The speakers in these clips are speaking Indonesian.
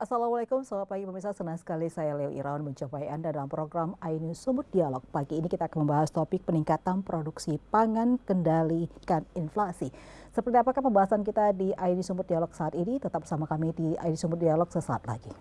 Assalamualaikum, selamat pagi pemirsa. Senang sekali saya Leo Irawan menjumpai Anda dalam program iNews Sumut Dialog. Pagi ini kita akan membahas topik peningkatan produksi pangan, kendalikan inflasi. Seperti apakah pembahasan kita di iNews Sumut Dialog saat ini? Tetap bersama kami di iNews Sumut Dialog sesaat lagi.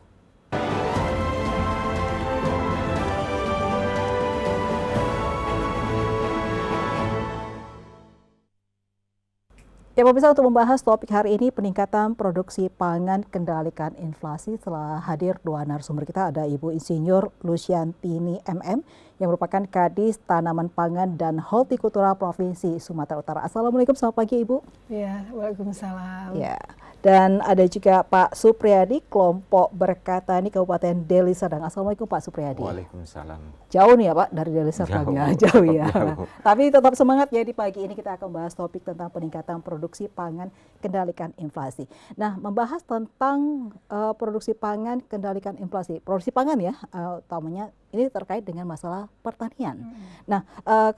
Ya pemirsa, untuk membahas topik hari ini peningkatan produksi pangan kendalikan inflasi, telah hadir dua narasumber kita. Ada Ibu Insinyur Luciantini MM yang merupakan Kadis Tanaman Pangan dan Hortikultura Provinsi Sumatera Utara. Assalamualaikum, selamat pagi Ibu. Ya, waalaikumsalam. Ya, dan ada juga Pak Supriyadi, kelompok berkatani Kabupaten Deli Serdang. Assalamualaikum Pak Supriyadi. Waalaikumsalam. Jauh nih ya Pak dari Deli Serdang ya, jauh ya. Jauh. Tapi tetap semangat ya, di pagi ini kita akan bahas topik tentang peningkatan produksi pangan, kendalikan inflasi. Nah, membahas tentang produksi pangan, kendalikan inflasi. Produksi pangan ya, utamanya ini terkait dengan masalah pertanian. Nah,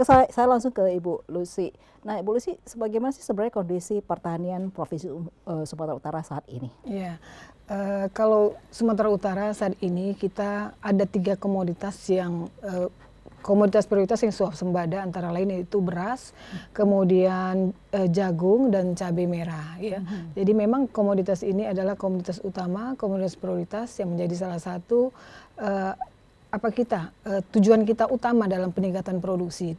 saya langsung ke Ibu Lucy. Nah, Ibu Lucy, sebagaimana sih sebenarnya kondisi pertanian Provinsi Sumatera Utara saat ini? Ya, kalau Sumatera Utara saat ini kita ada 3 komoditas yang komoditas prioritas yang swasembada, antara lain yaitu beras, kemudian jagung dan cabai merah. Ya, jadi memang komoditas ini adalah komoditas utama, komoditas prioritas yang menjadi salah satu tujuan kita utama dalam peningkatan produksi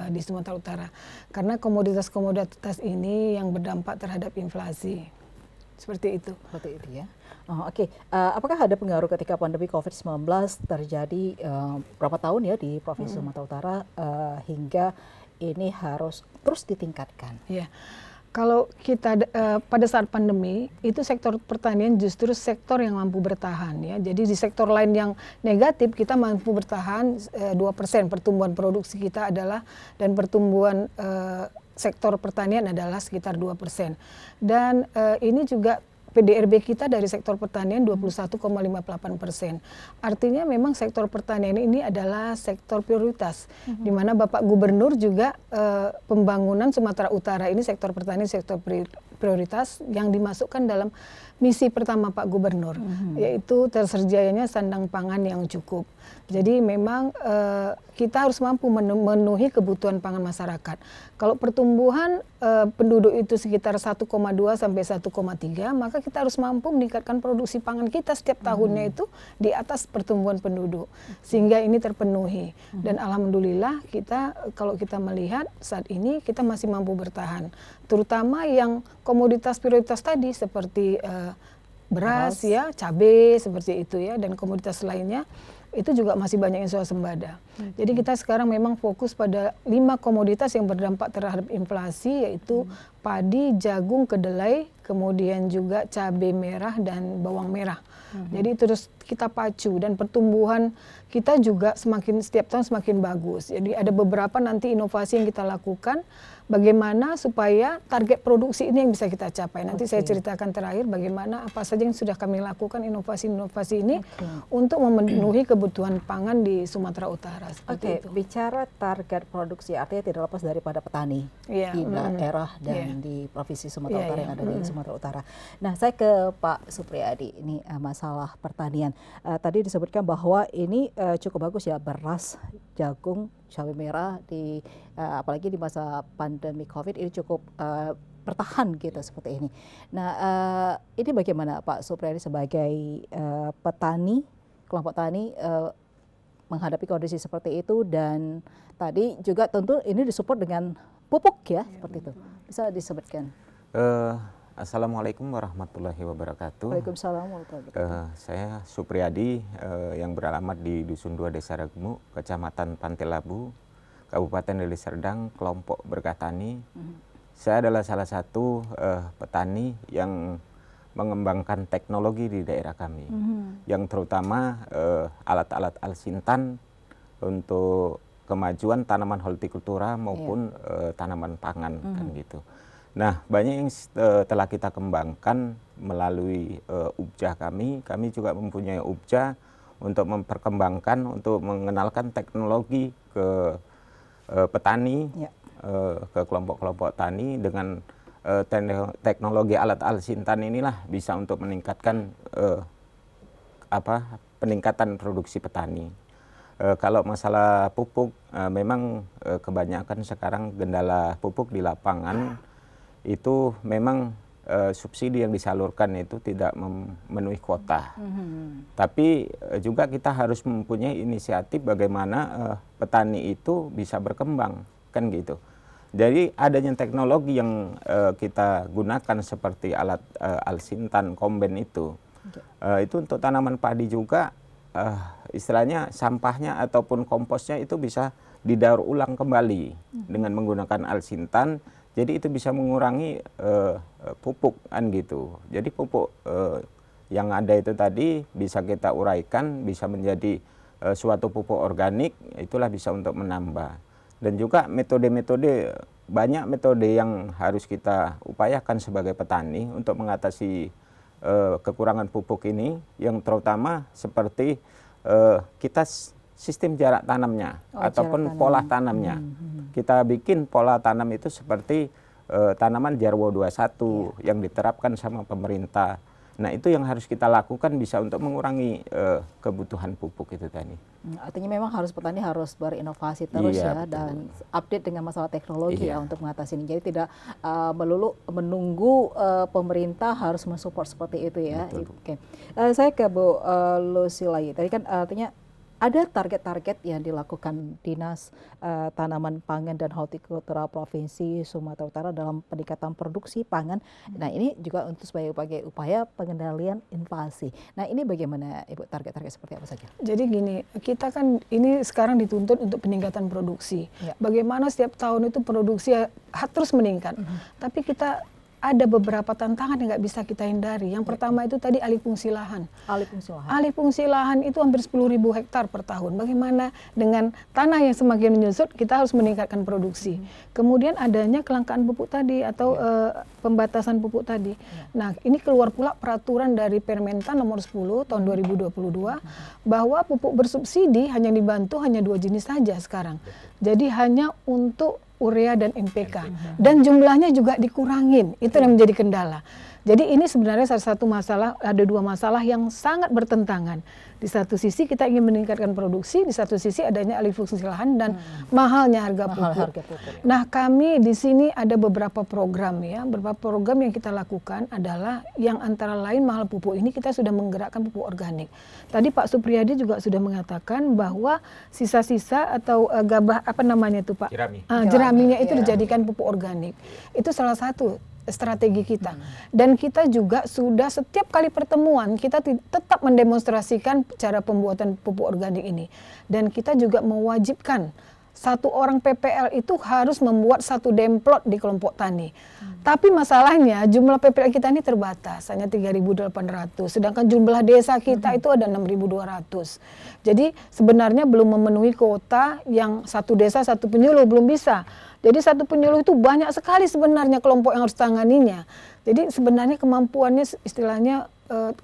di Sumatera Utara, karena komoditas-komoditas ini yang berdampak terhadap inflasi. Seperti itu. Seperti itu ya. Oh, Oke. Apakah ada pengaruh ketika pandemi COVID-19 terjadi berapa tahun ya di Provinsi Sumatera Utara hingga ini harus terus ditingkatkan? Ya. Kalau kita pada saat pandemi itu sektor pertanian justru sektor yang mampu bertahan ya. Jadi di sektor lain yang negatif kita mampu bertahan 2% pertumbuhan produksi kita adalah, dan pertumbuhan sektor pertanian adalah sekitar 2%. Dan ini juga PDRB kita dari sektor pertanian 21,58%. Artinya memang sektor pertanian ini adalah sektor prioritas, di mana Bapak Gubernur juga pembangunan Sumatera Utara ini sektor pertanian sektor prioritas yang dimasukkan dalam misi pertama Pak Gubernur, yaitu tersedianya sandang pangan yang cukup. Jadi memang kita harus mampu memenuhi kebutuhan pangan masyarakat. Kalau pertumbuhan penduduk itu sekitar 1,2 sampai 1,3, maka kita harus mampu meningkatkan produksi pangan kita setiap tahunnya itu di atas pertumbuhan penduduk, sehingga ini terpenuhi. Dan alhamdulillah kita, kalau kita melihat saat ini kita masih mampu bertahan, terutama yang komoditas prioritas tadi seperti beras ya, cabai seperti itu ya, dan komoditas lainnya itu juga masih banyak yang swasembada. Jadi kita sekarang memang fokus pada 5 komoditas yang berdampak terhadap inflasi, yaitu padi, jagung, kedelai, kemudian juga cabai merah dan bawang merah. Jadi terus kita pacu, dan pertumbuhan kita juga setiap tahun semakin bagus. Jadi ada beberapa nanti inovasi yang kita lakukan, bagaimana supaya target produksi ini yang bisa kita capai. Nanti saya ceritakan terakhir bagaimana apa saja yang sudah kami lakukan inovasi-inovasi ini untuk memenuhi kebutuhan pangan di Sumatera Utara. Seperti itu. Bicara target produksi artinya tidak lepas daripada petani di daerah dan di Provinsi Sumatera Utara yang ada di Sumatera Utara. Nah, saya ke Pak Supriyadi, ini masalah pertanian. Tadi disebutkan bahwa ini cukup bagus ya, beras, jagung, cabai merah di apalagi di masa pandemi COVID ini cukup bertahan gitu seperti ini. Nah, ini bagaimana Pak Supriyadi sebagai petani, kelompok tani menghadapi kondisi seperti itu, dan tadi juga tentu ini disupport dengan pupuk ya, seperti itu. Bisa disebutkan? Assalamualaikum warahmatullahi wabarakatuh. Waalaikumsalam warahmatullahi wabarakatuh. Saya Supriyadi yang beralamat di Dusun 2 Desa Ragemu, Kecamatan Pantai Labu, Kabupaten Deli Serdang, kelompok berkatani. Saya adalah salah satu petani yang mengembangkan teknologi di daerah kami, yang terutama alat-alat alsintan untuk kemajuan tanaman hortikultura maupun tanaman pangan kan gitu. Nah, banyak yang telah kita kembangkan melalui UBJA kami juga mempunyai UBJA untuk memperkembangkan, untuk mengenalkan teknologi ke petani, ke kelompok-kelompok tani. Dengan teknologi alat alsintan inilah bisa untuk meningkatkan peningkatan produksi petani. Kalau masalah pupuk, memang kebanyakan sekarang kendala pupuk di lapangan itu memang subsidi yang disalurkan itu tidak memenuhi kuota. Tapi juga kita harus mempunyai inisiatif bagaimana petani itu bisa berkembang, kan gitu. Jadi adanya teknologi yang kita gunakan seperti alat alsintan, komben itu untuk tanaman padi juga istilahnya sampahnya ataupun komposnya itu bisa didaur ulang kembali dengan menggunakan alsintan. Jadi itu bisa mengurangi pupuk kan gitu. Jadi pupuk yang ada itu tadi bisa kita uraikan, bisa menjadi suatu pupuk organik, itulah bisa untuk menambah. Dan juga metode-metode, banyak metode yang harus kita upayakan sebagai petani untuk mengatasi kekurangan pupuk ini, yang terutama seperti kita sistem jarak tanamnya ataupun pola tanamnya. Kita bikin pola tanam itu seperti tanaman Jarwo 21 yang diterapkan sama pemerintah. Nah itu yang harus kita lakukan bisa untuk mengurangi kebutuhan pupuk itu tadi. Artinya memang petani harus berinovasi terus ya, betul. Dan update dengan masalah teknologi ya untuk mengatasi ini. Jadi tidak melulu menunggu pemerintah harus mensupport seperti itu ya. Oke. Saya ke Bu Lusilai. Tadi kan artinya ada target-target yang dilakukan Dinas Tanaman Pangan dan Hortikultura Provinsi Sumatera Utara dalam peningkatan produksi pangan. Nah ini juga untuk sebagai upaya pengendalian inflasi. Nah ini bagaimana Ibu, target-target seperti apa saja? Jadi gini, kita kan ini sekarang dituntut untuk peningkatan produksi. Bagaimana setiap tahun itu produksi terus meningkat. Tapi kita ada beberapa tantangan yang nggak bisa kita hindari. Yang pertama itu tadi alih fungsi lahan. Alih fungsi lahan itu hampir 10.000 hektar per tahun. Bagaimana dengan tanah yang semakin menyusut, kita harus meningkatkan produksi. Kemudian adanya kelangkaan pupuk tadi atau pembatasan pupuk tadi. Nah, ini keluar pula peraturan dari Permentan nomor 10 tahun 2022 bahwa pupuk bersubsidi hanya dibantu hanya 2 jenis saja sekarang. Jadi hanya untuk urea dan NPK, dan jumlahnya juga dikurangin, itu yang menjadi kendala. Jadi ini sebenarnya salah satu masalah, ada 2 masalah yang sangat bertentangan. Di satu sisi kita ingin meningkatkan produksi, di satu sisi adanya alih fungsi lahan dan mahalnya harga pupuk. Nah kami di sini ada beberapa program ya, beberapa program yang kita lakukan adalah yang antara lain mahal pupuk ini kita sudah menggerakkan pupuk organik. Tadi Pak Supriyadi juga sudah mengatakan bahwa sisa-sisa atau gabah apa namanya itu Pak? Jeraminya itu dijadikan pupuk organik. Itu salah satu strategi kita. Dan kita juga sudah setiap kali pertemuan kita tetap mendemonstrasikan cara pembuatan pupuk organik ini. Dan kita juga mewajibkan 1 orang PPL itu harus membuat 1 demplot di kelompok tani. Tapi masalahnya jumlah PPL kita ini terbatas, hanya 3.800. Sedangkan jumlah desa kita itu ada 6.200. Jadi sebenarnya belum memenuhi kuota yang 1 desa 1 penyuluh, belum bisa. Jadi 1 penyuluh itu banyak sekali sebenarnya kelompok yang harus tanganinya. Jadi sebenarnya kemampuannya istilahnya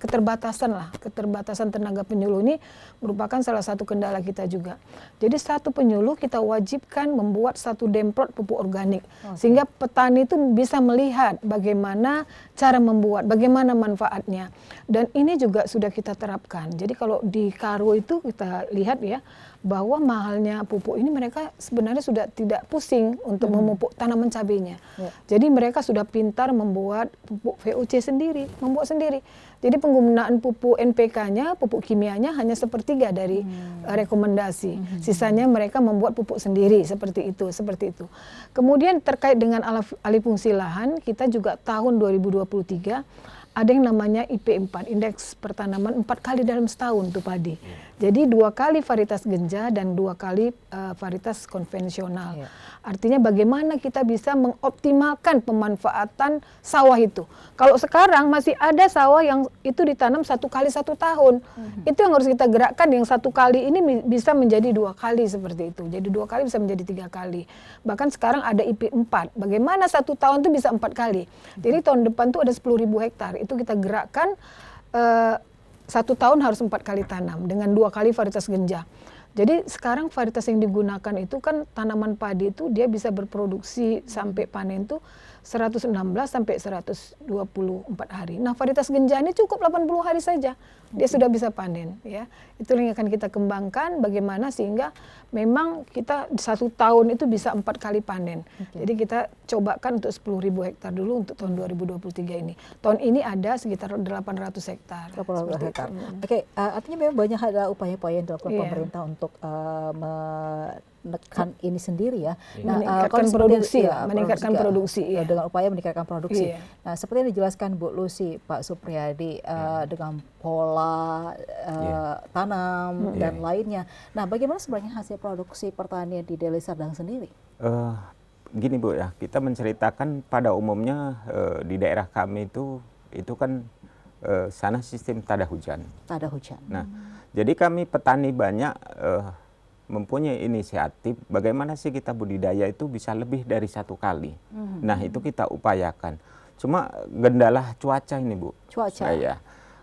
keterbatasan tenaga penyuluh ini merupakan salah satu kendala kita juga. Jadi 1 penyuluh kita wajibkan membuat 1 demplot pupuk organik, sehingga petani itu bisa melihat bagaimana cara membuat, bagaimana manfaatnya. Dan ini juga sudah kita terapkan. Jadi kalau di Karo itu kita lihat ya, bahwa mahalnya pupuk ini mereka sebenarnya sudah tidak pusing untuk memupuk tanaman cabenya. Jadi mereka sudah pintar membuat pupuk VOC sendiri, membuat sendiri. Jadi penggunaan pupuk NPK-nya, pupuk kimianya hanya 1/3 dari rekomendasi. Sisanya mereka membuat pupuk sendiri seperti itu. Kemudian terkait dengan alih fungsi lahan, kita juga tahun 2023 ada yang namanya IP4, indeks pertanaman 4 kali dalam setahun tuh padi. Jadi 2 kali varietas genja dan 2 kali varietas konvensional. Artinya bagaimana kita bisa mengoptimalkan pemanfaatan sawah itu. Kalau sekarang masih ada sawah yang itu ditanam 1 kali 1 tahun. Itu yang harus kita gerakkan, yang 1 kali ini bisa menjadi 2 kali seperti itu. Jadi 2 kali bisa menjadi 3 kali. Bahkan sekarang ada IP4. Bagaimana 1 tahun itu bisa 4 kali. Jadi tahun depan tuh ada 10.000 hektar. Itu kita gerakkan 1 tahun harus 4 kali tanam dengan 2 kali varietas genja. Jadi sekarang varietas yang digunakan itu kan tanaman padi itu dia bisa berproduksi sampai panen tuh 116 sampai 124 hari. Nah, varietas Genjani cukup 80 hari saja dia sudah bisa panen ya. Itu yang akan kita kembangkan bagaimana sehingga memang kita 1 tahun itu bisa 4 kali panen. Jadi kita cobakan untuk 10.000 hektar dulu untuk tahun 2023 ini. Tahun ini ada sekitar 800 hektar. 800 hektar. Oke, artinya memang banyak ada upaya-upaya yang dilakukan pemerintah untuk menekan ini sendiri ya. Nah, meningkatkan produksi ya, meningkatkan produksi ya. Dengan upaya meningkatkan produksi. Nah, seperti yang dijelaskan Bu Lucy, Pak Supriyadi dengan pola tanam dan lainnya. Nah, bagaimana sebenarnya hasil produksi pertanian di Deli Serdang sendiri? Gini Bu ya, kita menceritakan pada umumnya di daerah kami itu kan sana sistem tada hujan. Tada hujan. Nah, jadi kami petani banyak mempunyai inisiatif bagaimana sih kita budidaya itu bisa lebih dari 1 kali. Nah, itu kita upayakan. Cuma gendala cuaca ini Bu. Cuaca.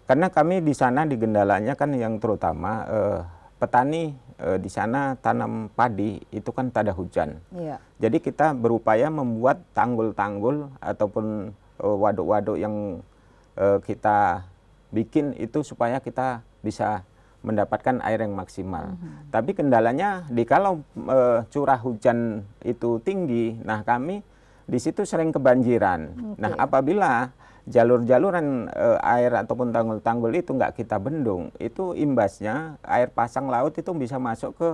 Karena kami di sana di gendalanya kan yang terutama petani di sana tanam padi itu kan tada hujan. Jadi kita berupaya membuat tanggul-tanggul ataupun waduk-waduk yang kita bikin itu supaya kita bisa mendapatkan air yang maksimal. Tapi kendalanya kalau curah hujan itu tinggi, nah kami di situ sering kebanjiran. Nah, apabila jalur-jaluran air ataupun tanggul-tanggul itu nggak kita bendung, itu imbasnya air pasang laut itu bisa masuk ke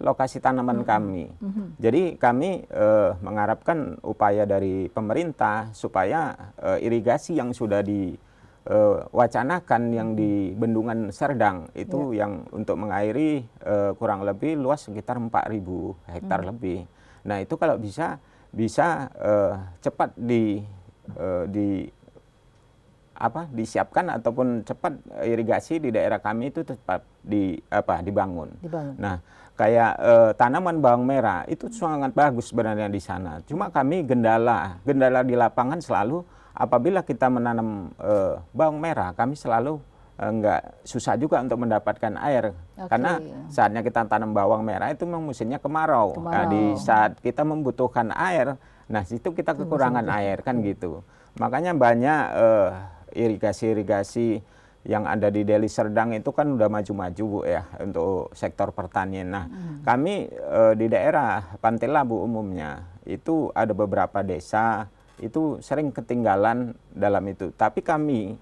lokasi tanaman kami. Jadi kami mengharapkan upaya dari pemerintah supaya irigasi yang sudah wacanakan yang di Bendungan Serdang itu yang untuk mengairi kurang lebih luas sekitar 4.000 hektar lebih. Nah, itu kalau bisa cepat disiapkan ataupun cepat irigasi di daerah kami itu cepat dibangun. Nah, kayak tanaman bawang merah itu sangat bagus sebenarnya di sana. Cuma kami gendala di lapangan selalu apabila kita menanam bawang merah, kami selalu nggak susah juga untuk mendapatkan air. Karena saatnya kita tanam bawang merah itu memang musimnya kemarau. Nah, di saat kita membutuhkan air, nah situ kita kekurangan air kan gitu. Makanya banyak irigasi-irigasi yang ada di Deli Serdang itu kan udah maju-maju Bu ya untuk sektor pertanian. Nah, kami di daerah Pantai Labu umumnya itu ada beberapa desa itu sering ketinggalan dalam itu. Tapi kami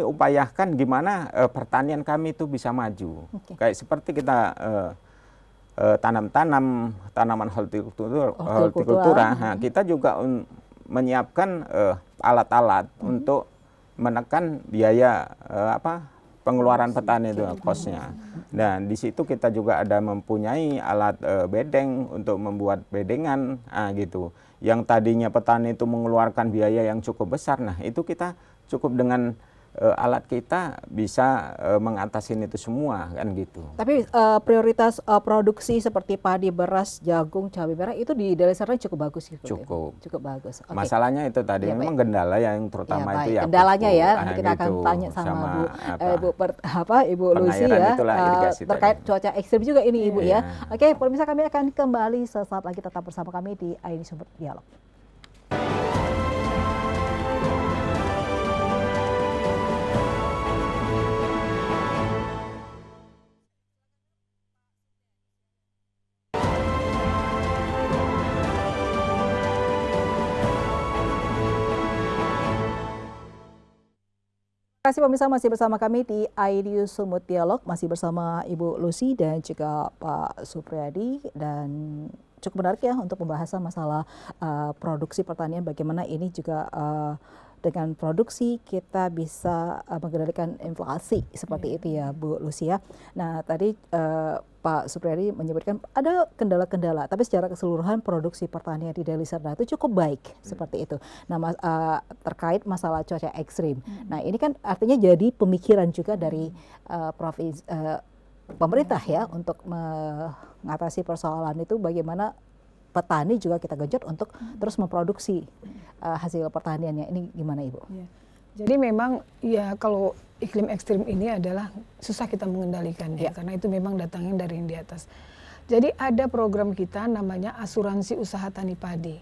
upayakan gimana pertanian kami itu bisa maju. Kayak seperti kita tanaman hortikultura. Nah, kita juga menyiapkan alat-alat untuk menekan biaya pengeluaran petani itu kosnya. Dan di situ kita juga ada mempunyai alat bedeng untuk membuat bedengan gitu. Yang tadinya petani itu mengeluarkan biaya yang cukup besar, nah itu kita cukup dengan alat kita bisa mengatasi itu semua kan gitu. Tapi prioritas produksi seperti padi, beras, jagung, cabai merah itu di Deli Serdang cukup bagus gitu. Cukup bagus. Masalahnya itu tadi memang kendala yang terutama itu ya. Kendalanya ya, nanti kita akan tanya sama Ibu Lucy ya terkait cuaca ekstrim juga ini Ibu ya. Oke, pemirsa kami akan kembali sesaat lagi, tetap bersama kami di ID Sumber Dialog. Terima kasih pemirsa, masih bersama kami di ID Sumut Dialog, masih bersama Ibu Lucy dan juga Pak Supriyadi, dan cukup menarik ya untuk pembahasan masalah produksi pertanian, bagaimana ini juga dengan produksi kita bisa mengendalikan inflasi seperti itu ya Bu Lucy ya. Nah tadi Pak Supriyadi menyebutkan ada kendala-kendala, tapi secara keseluruhan produksi pertanian di Deli Serdang itu cukup baik seperti itu. Nah terkait masalah cuaca ekstrim, nah ini kan artinya jadi pemikiran juga dari pemerintah ya untuk mengatasi persoalan itu, bagaimana petani juga kita genjot untuk terus memproduksi hasil pertaniannya. Ini gimana Ibu? Ya. Jadi memang ya kalau iklim ekstrim ini adalah susah kita mengendalikan ya, karena itu memang datangnya dari yang di atas. Jadi ada program kita namanya asuransi usaha tani padi.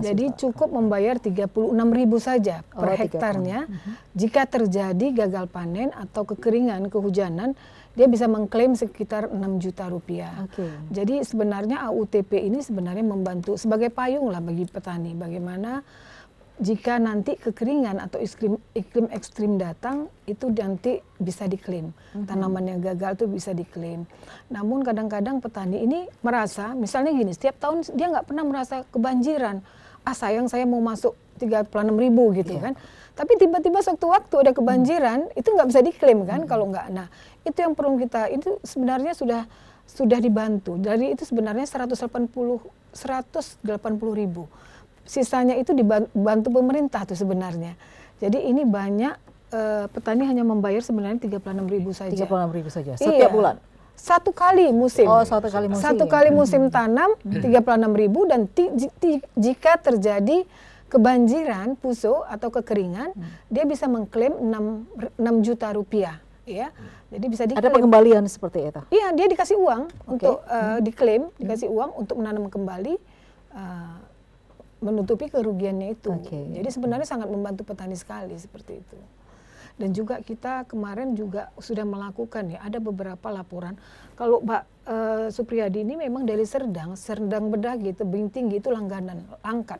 Jadi cukup membayar 36.000 saja per hektarnya. Jika terjadi gagal panen atau kekeringan, kehujanan, dia bisa mengklaim sekitar 6 juta rupiah. Jadi sebenarnya AUTP ini sebenarnya membantu sebagai payung lah bagi petani. Bagaimana jika nanti kekeringan atau iklim ekstrim datang, itu nanti bisa diklaim. Tanaman yang gagal itu bisa diklaim. Namun kadang-kadang petani ini merasa, misalnya gini, setiap tahun dia nggak pernah merasa kebanjiran. Sayang saya mau masuk 36.000 gitu kan. Tapi tiba-tiba sewaktu ada kebanjiran, itu nggak bisa diklaim kan kalau nggak. Nah, itu yang perlu kita, itu sebenarnya sudah dibantu. Dari itu sebenarnya 180.000. Sisanya itu dibantu pemerintah tuh sebenarnya. Jadi ini banyak petani hanya membayar sebenarnya 36.000 saja. 36.000 saja setiap bulan. Satu kali musim. Satu kali musim. Satu kali musim tanam 36.000 dan jika terjadi kebanjiran, puso atau kekeringan, dia bisa mengklaim 6 juta rupiah. Ya, jadi bisa diklaim. Ada pengembalian seperti itu? Iya, dia dikasih uang untuk diklaim, dikasih uang untuk menanam kembali. Menutupi kerugiannya itu. Jadi sebenarnya sangat membantu petani sekali seperti itu. Dan juga kita kemarin juga sudah melakukan ya, ada beberapa laporan. Kalau Pak Supriyadi ini memang dari Serdang Bedagi, tebing tinggi itu langganan, langkat.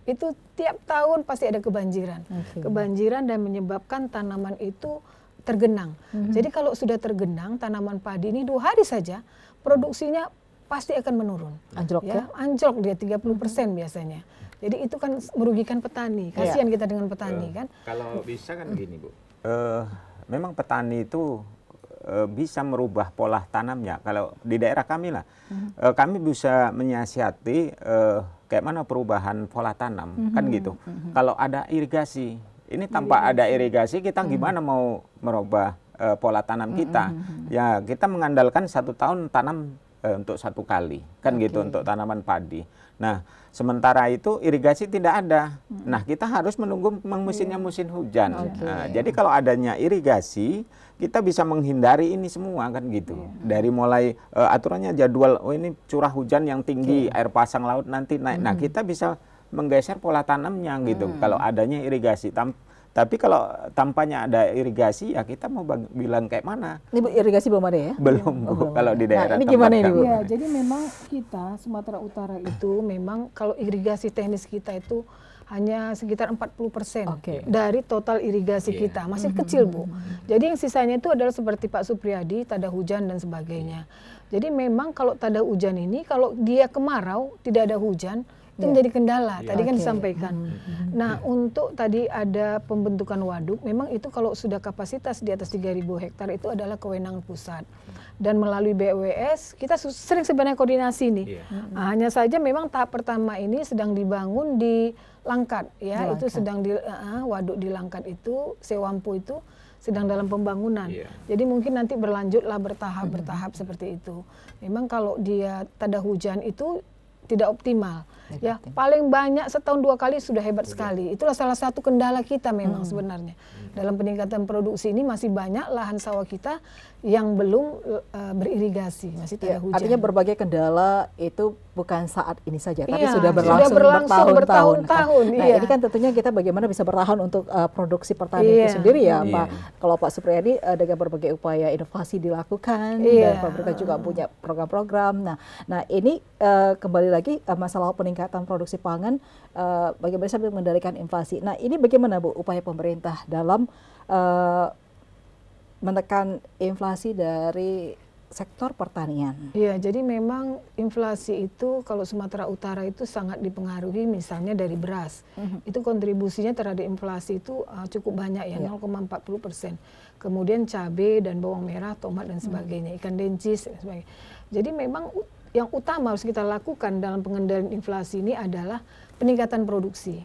Itu tiap tahun pasti ada kebanjiran. Kebanjiran dan menyebabkan tanaman itu tergenang. Jadi kalau sudah tergenang tanaman padi ini 2 hari saja produksinya pasti akan menurun. Anjlok ya? Anjlok dia 30% biasanya. Jadi itu kan merugikan petani. Kasihan kita dengan petani kan. Kalau bisa kan gini Bu, memang petani itu bisa merubah pola tanamnya. Kalau di daerah kami lah, kami bisa menyiasati kayak mana perubahan pola tanam, kan gitu. Kalau ada irigasi, ini tanpa ada irigasi kita gimana mau merubah pola tanam kita? Ya kita mengandalkan 1 tahun tanam untuk 1 kali, kan gitu untuk tanaman padi. Nah, sementara itu irigasi tidak ada. Nah, kita harus menunggu musimnya musim hujan. Nah, jadi kalau adanya irigasi, kita bisa menghindari ini semua kan gitu. Dari mulai aturannya jadwal, ini curah hujan yang tinggi, air pasang laut nanti naik. Nah, kita bisa menggeser pola tanamnya gitu. Kalau adanya irigasi. Tapi kalau tampaknya ada irigasi, ya kita mau bilang kayak mana? Ini Bu, irigasi belum ada ya? Belum Bu, kalau di daerah ini gimana ini Bu? Ya, jadi memang kita Sumatera Utara itu memang kalau irigasi teknis kita itu hanya sekitar 40% dari total irigasi kita. Masih kecil Bu. Jadi yang sisanya itu adalah seperti Pak Supriyadi, tada hujan dan sebagainya. Jadi memang kalau tada hujan ini, kalau dia kemarau, tidak ada hujan, itu menjadi kendala, tadi kan disampaikan. Nah, untuk tadi ada pembentukan waduk, memang itu kalau sudah kapasitas di atas 3.000 hektar itu adalah kewenangan pusat. Dan melalui BWS, kita sering sebenarnya koordinasi nih. Nah, hanya saja memang tahap pertama ini sedang dibangun di Langkat, ya, itu sedang di waduk di Langkat itu, Sewampu itu sedang dalam pembangunan. Jadi mungkin nanti berlanjutlah bertahap seperti itu. Memang kalau dia tada hujan itu tidak optimal. Ya, paling banyak setahun 2 kali sudah hebat sekali. Itulah salah satu kendala kita memang sebenarnya. Dalam peningkatan produksi ini masih banyak lahan sawah kita yang belum beririgasi, masih tidak hujan. Artinya berbagai kendala itu bukan saat ini saja, tapi sudah berlangsung bertahun-tahun. Nah, ini kan tentunya kita bagaimana bisa bertahan untuk produksi pertanian itu sendiri ya, Pak. Kalau Pak Supriyadi dengan berbagai upaya inovasi dilakukan dan pemerintah juga punya program-program. Nah ini kembali lagi masalah peningkatan produksi pangan, bagaimana sambil mengendalikan inflasi. Nah ini bagaimana Bu upaya pemerintah dalam menekan inflasi dari sektor pertanian? Iya, jadi memang inflasi itu kalau Sumatera Utara itu sangat dipengaruhi misalnya dari beras. Itu kontribusinya terhadap inflasi itu cukup banyak ya, 0,40%. Kemudian cabai dan bawang merah, tomat dan sebagainya, ikan dencis dan sebagainya. Jadi memang yang utama harus kita lakukan dalam pengendalian inflasi ini adalah peningkatan produksi.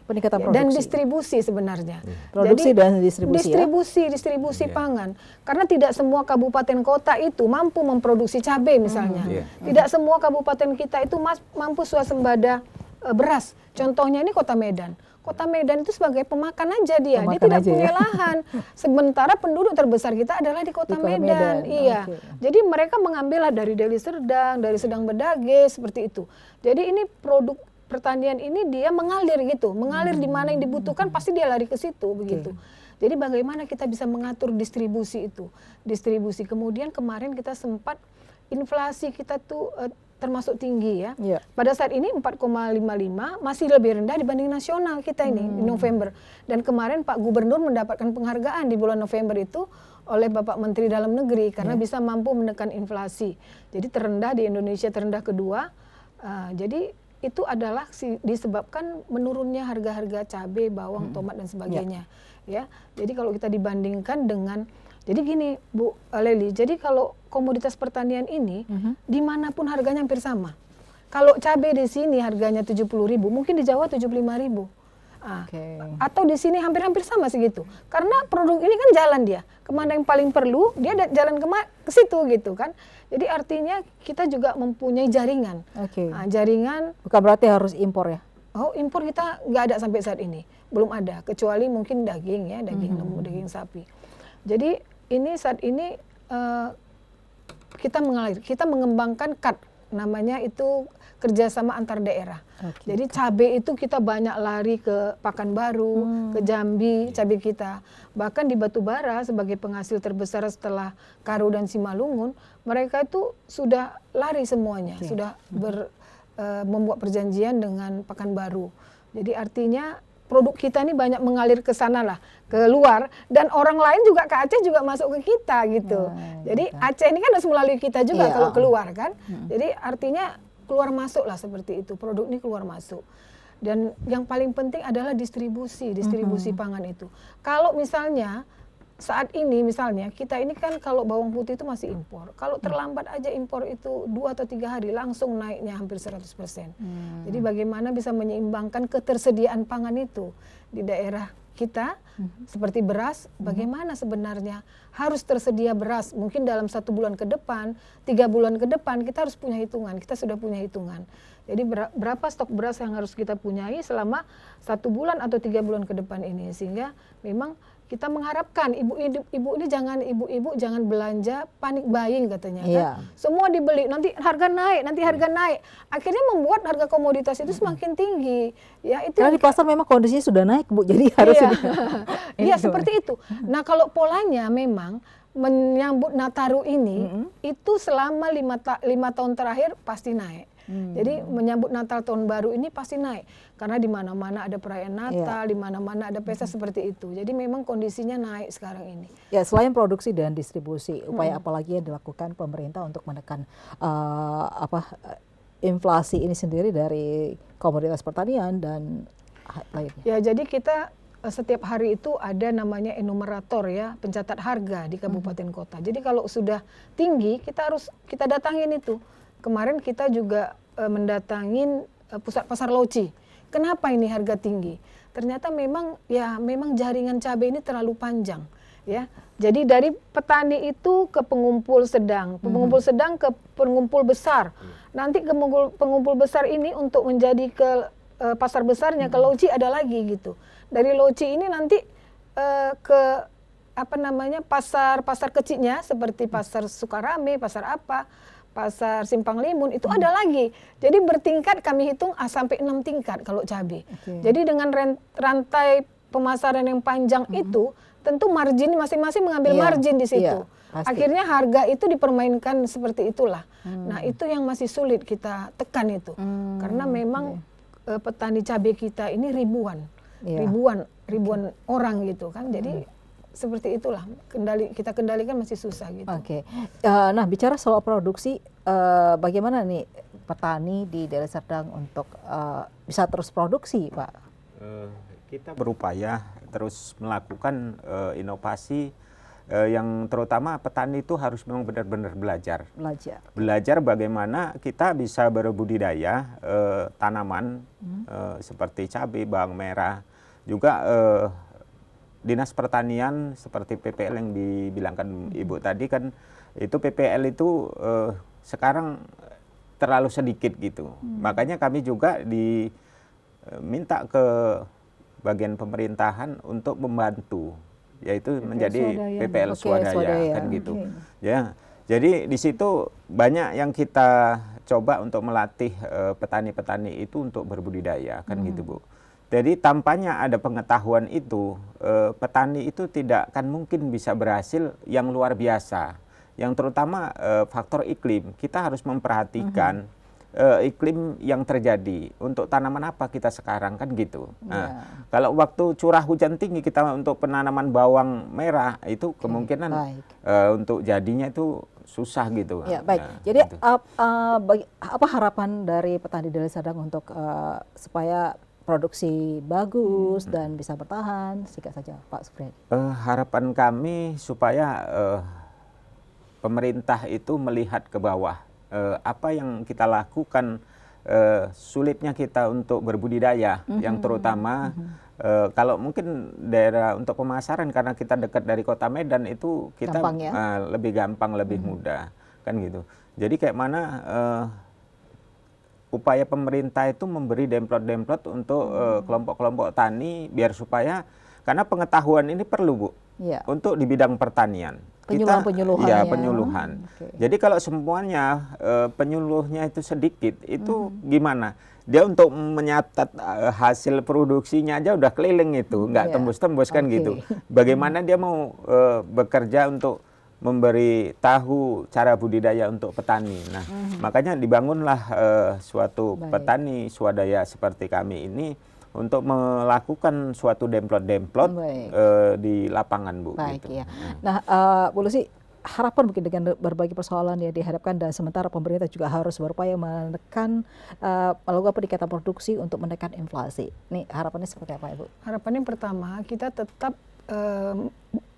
Dan distribusi sebenarnya. Produksi dan distribusi distribusi pangan. Karena tidak semua kabupaten kota itu mampu memproduksi cabai misalnya. Tidak semua kabupaten kita itu mampu swasembada beras. Contohnya ini Kota Medan. Kota Medan itu sebagai pemakan aja dia Pemakan tidak aja punya ya? lahan. Sementara penduduk terbesar kita adalah di Kota Medan. Iya. Okay. Jadi mereka mengambil dari Deli Serdang, dari Sedang Bedage seperti itu. Jadi ini produk pertanian ini dia mengalir gitu, mengalir di mana yang dibutuhkan pasti dia lari ke situ begitu. Jadi bagaimana kita bisa mengatur distribusi itu, distribusi. Kemudian kemarin kita sempat inflasi kita tuh termasuk tinggi ya. Pada saat ini 4,55 masih lebih rendah dibanding nasional kita ini di November. Dan kemarin Pak Gubernur mendapatkan penghargaan di bulan November itu oleh Bapak Menteri Dalam Negeri karena bisa mampu menekan inflasi. Jadi terendah di Indonesia, terendah kedua. Jadi itu adalah disebabkan menurunnya harga-harga cabai, bawang, tomat dan sebagainya. Ya, jadi kalau kita dibandingkan dengan, jadi gini Bu Leli, jadi kalau komoditas pertanian ini dimanapun harganya hampir sama. Kalau cabai di sini harganya 70.000, mungkin di Jawa 75.000. Atau di sini hampir-hampir sama segitu. Karena produk ini kan jalan dia, kemana yang paling perlu dia jalan ke situ gitu kan. Jadi artinya kita juga mempunyai jaringan. Jaringan. Bukan berarti harus impor ya? Oh, impor kita nggak ada sampai saat ini, belum ada, kecuali mungkin daging ya, daging lembu, daging sapi. Jadi ini saat ini kita mengembangkan KAD, namanya itu kerjasama antar daerah. Jadi cabai itu kita banyak lari ke Pekanbaru, ke Jambi, cabai kita. Bahkan di Batubara sebagai penghasil terbesar setelah Karo dan Simalungun, mereka itu sudah lari semuanya, sudah membuat perjanjian dengan Pekanbaru. Jadi artinya produk kita ini banyak mengalir ke sana lah, ke luar, dan orang lain juga ke Aceh juga masuk ke kita gitu. Jadi Aceh ini kan harus melalui kita juga kalau keluar kan. Jadi artinya keluar masuk lah seperti itu, produk ini keluar masuk. Dan yang paling penting adalah distribusi pangan itu. Kalau misalnya saat ini misalnya kita ini kan kalau bawang putih itu masih impor. Kalau terlambat aja impor itu 2 atau 3 hari langsung naiknya hampir 100%. Jadi bagaimana bisa menyeimbangkan ketersediaan pangan itu di daerah kita seperti beras, bagaimana sebenarnya harus tersedia beras mungkin dalam 1 bulan ke depan, 3 bulan ke depan kita harus punya hitungan, kita sudah punya hitungan. Jadi berapa stok beras yang harus kita punyai selama 1 bulan atau 3 bulan ke depan ini, sehingga memang kita mengharapkan ibu-ibu ini jangan belanja panik buying katanya kan. Semua dibeli, nanti harga naik. Akhirnya membuat harga komoditas itu semakin tinggi. Ya, itu karena di pasar memang kondisinya sudah naik, Bu. Jadi harus iya, seperti itu. Nah, kalau polanya memang menyambut Nataru ini itu selama 5 tahun terakhir pasti naik. Jadi menyambut Natal tahun baru ini pasti naik karena di mana-mana ada perayaan Natal, di mana-mana ada pesta seperti itu. Jadi memang kondisinya naik sekarang ini. Ya, selain produksi dan distribusi, upaya apa lagi yang dilakukan pemerintah untuk menekan inflasi ini sendiri dari komoditas pertanian dan lainnya? Ya, jadi kita setiap hari itu ada namanya enumerator ya, pencatat harga di kabupaten kota. Jadi kalau sudah tinggi kita datangin itu. Kemarin kita juga mendatangin pusat pasar Loci. Kenapa ini harga tinggi? Ternyata memang jaringan cabai ini terlalu panjang ya. Jadi dari petani itu ke pengumpul sedang, pengumpul sedang ke pengumpul besar. Nanti ke pengumpul besar ini untuk menjadi ke pasar besarnya ke Loci ada lagi gitu. Dari Loci ini nanti ke pasar kecilnya seperti pasar Sukarame, pasar pasar Simpang Limun itu ada lagi. Jadi bertingkat kami hitung sampai 6 tingkat kalau cabai. Jadi dengan rantai pemasaran yang panjang itu tentu margin masing-masing mengambil margin di situ. Akhirnya harga itu dipermainkan seperti itulah. Nah, itu yang masih sulit kita tekan itu. Karena memang petani cabai kita ini ribuan orang gitu kan. Jadi seperti itulah, kita kendalikan masih susah gitu. Nah, bicara soal produksi, bagaimana nih petani di Deli Serdang untuk bisa terus produksi, Pak? Kita berupaya terus melakukan inovasi yang terutama petani itu harus memang benar-benar belajar bagaimana kita bisa berbudidaya tanaman seperti cabai, bawang merah, juga Dinas Pertanian seperti PPL yang dibilangkan Ibu tadi kan, itu PPL itu sekarang terlalu sedikit gitu. Makanya kami juga diminta ke bagian pemerintahan untuk membantu, yaitu menjadi Swadaya. PPL swadaya, swadaya. kan gitu. Ya, jadi di situ banyak yang kita coba untuk melatih petani-petani itu untuk berbudidaya, kan gitu Bu. Jadi tampaknya ada pengetahuan itu, petani itu tidak akan mungkin bisa berhasil yang luar biasa. Yang terutama faktor iklim, kita harus memperhatikan iklim yang terjadi untuk tanaman apa kita sekarang, kan gitu. Nah, kalau waktu curah hujan tinggi kita untuk penanaman bawang merah itu kemungkinan untuk jadinya itu susah gitu. Ya, baik. Nah, jadi gitu. apa harapan dari petani Deli Serdang untuk supaya produksi bagus dan bisa bertahan? Singkat saja Pak Supriyadi. Harapan kami supaya pemerintah itu melihat ke bawah apa yang kita lakukan, sulitnya kita untuk berbudidaya, yang terutama kalau mungkin daerah untuk pemasaran karena kita dekat dari Kota Medan itu kita Gampang, ya? lebih gampang, lebih mudah, kan gitu. Jadi kayak mana upaya pemerintah itu memberi demplot-demplot untuk kelompok-kelompok tani biar supaya, karena pengetahuan ini perlu Bu untuk di bidang pertanian. Penyuluhan-penyuluhan. Ya, penyuluhan. Okay. Jadi kalau semuanya penyuluhnya itu sedikit, itu gimana? Dia untuk menyatat hasil produksinya aja udah keliling itu, nggak tembus-tembus kan gitu. Bagaimana dia mau bekerja untuk memberi tahu cara budidaya untuk petani. Nah, makanya dibangunlah suatu petani swadaya seperti kami ini untuk melakukan suatu demplot-demplot di lapangan Bu. Baik, gitu. ya. Nah, Bu Lucy, harapan mungkin dengan berbagai persoalan yang dihadapkan dan sementara pemerintah juga harus berupaya menekan melakukan peningkatan produksi untuk menekan inflasi. Ini harapannya seperti apa Ibu? Harapannya pertama kita tetap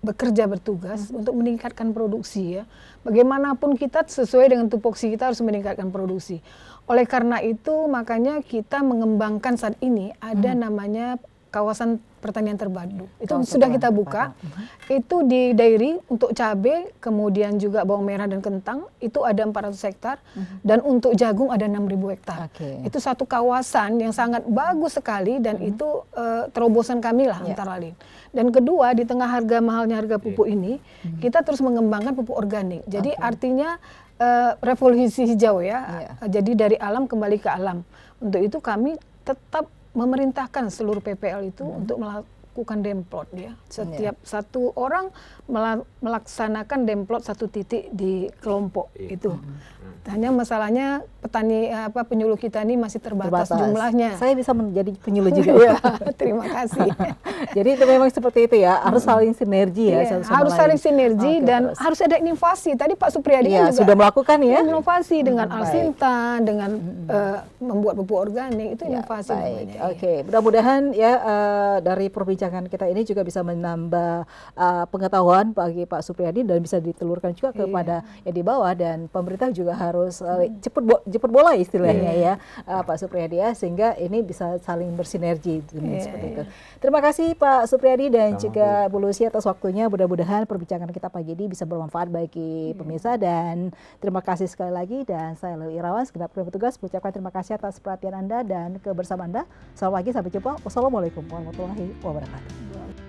bekerja bertugas untuk meningkatkan produksi ya. Bagaimanapun kita sesuai dengan tupoksi kita harus meningkatkan produksi. Oleh karena itu makanya kita mengembangkan saat ini ada namanya kawasan pertanian terpadu. Itu sudah kita buka. Itu di Dairi untuk cabai, kemudian juga bawang merah dan kentang itu ada 400 hektar dan untuk jagung ada 6.000 hektar. Itu satu kawasan yang sangat bagus sekali dan itu terobosan kami lah antara lain. Dan kedua, di tengah harga mahalnya harga pupuk ini, kita terus mengembangkan pupuk organik. Jadi artinya revolusi hijau ya. Jadi dari alam kembali ke alam. Untuk itu kami tetap memerintahkan seluruh PPL itu untuk melakukan demplot ya. Setiap satu orang melaksanakan demplot satu titik di kelompok itu. Hanya masalahnya petani penyuluh kita ini masih terbatas jumlahnya. Saya bisa menjadi penyuluh juga. Ya, terima kasih. Jadi itu memang seperti itu ya, harus saling sinergi ya. Harus saling sinergi dan harus ada inovasi. Tadi Pak Supriyadi juga sudah melakukan ya. Inovasi dengan Alsintan, dengan membuat pupuk organik, itu inovasi namanya. Oke, mudah-mudahan ya dari perbincangan kita ini juga bisa menambah pengetahuan bagi Pak Supriyadi dan bisa ditelurkan juga kepada yang di bawah, dan pemerintah juga harus jemput bola istilahnya ya Pak Supriyadi ya, sehingga ini bisa saling bersinergi seperti itu. Terima kasih Pak Supriyadi dan juga Bu Lucy atas waktunya. Mudah-mudahan perbincangan kita pagi ini bisa bermanfaat bagi pemirsa, dan terima kasih sekali lagi. Dan saya Lewi Irawan, segenap kru petugas mengucapkan terima kasih atas perhatian Anda dan kebersamaan Anda. Selamat pagi, sampai jumpa. Wassalamualaikum warahmatullahi wabarakatuh.